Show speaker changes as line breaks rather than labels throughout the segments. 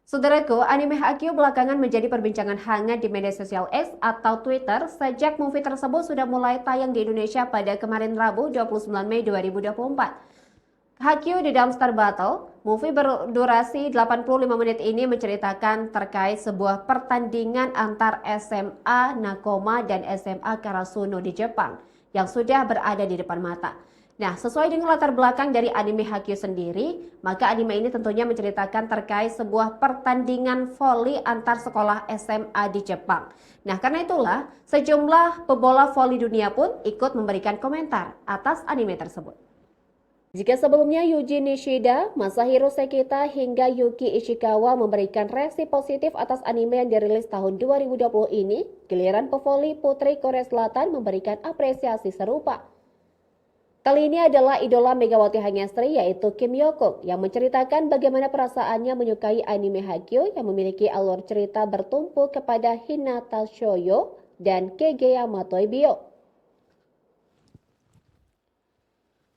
Saudaraku, anime Haikyuu belakangan menjadi perbincangan hangat di media sosial X atau Twitter sejak movie tersebut sudah mulai tayang di Indonesia pada kemarin Rabu 29 Mei 2024. Haikyuu The Dumpster Battle, movie berdurasi 85 menit ini menceritakan terkait sebuah pertandingan antar SMA Nakoma dan SMA Karasuno di Jepang yang sudah berada di depan mata. Nah, sesuai dengan latar belakang dari anime Haikyuu sendiri, maka anime ini tentunya menceritakan terkait sebuah pertandingan voli antar sekolah SMA di Jepang. Nah, karena itulah sejumlah pebola voli dunia pun ikut memberikan komentar atas anime tersebut. Jika sebelumnya Yuji Nishida, Masahiro Sekita, hingga Yuki Ishikawa memberikan reaksi positif atas anime yang dirilis tahun 2020 ini, giliran pevoli putri Korea Selatan memberikan apresiasi serupa. Kali ini adalah idola Megawati Hangestri yaitu Kim Hyokung yang menceritakan bagaimana perasaannya menyukai anime Haikyuu yang memiliki alur cerita bertumpu kepada Hinata Shoyo dan Kageyama Toibyo.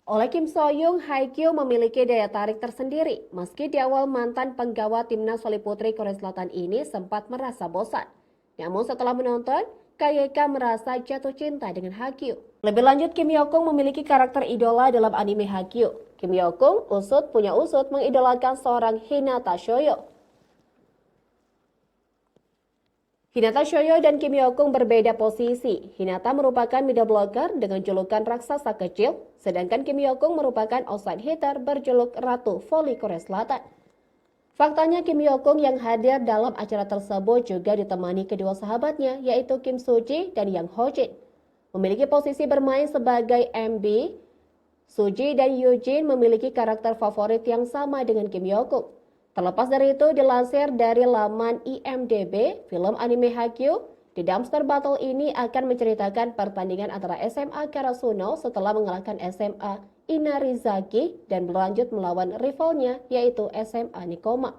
Oleh Kim So-young, Haikyuu memiliki daya tarik tersendiri. Meski di awal mantan penggawa timnas voli putri Korea Selatan ini sempat merasa bosan. Namun setelah menonton, KYK merasa jatuh cinta dengan Haikyuu. Lebih lanjut, Kim Hyokung memiliki karakter idola dalam anime Haikyuu. Kim Hyokung punya usut mengidolakan seorang Hinata Shoyo. Hinata Shoyo dan Kim Hyokung berbeda posisi. Hinata merupakan middle blocker dengan julukan raksasa kecil, sedangkan Kim Hyokung merupakan outside hitter berjuluk Ratu Voli Korea Selatan. Faktanya Kim Hyokung yang hadir dalam acara tersebut juga ditemani kedua sahabatnya yaitu Kim Suji dan Yang Hojin. Memiliki posisi bermain sebagai MB, Suji dan Eugene memiliki karakter favorit yang sama dengan Kim Hyokung. Terlepas dari itu, dilansir dari laman IMDb, film anime Haikyuu, The Dumpster Battle ini akan menceritakan pertandingan antara SMA Karasuno setelah mengalahkan SMA Inarizaki dan berlanjut melawan rivalnya yaitu SMA Nikoma.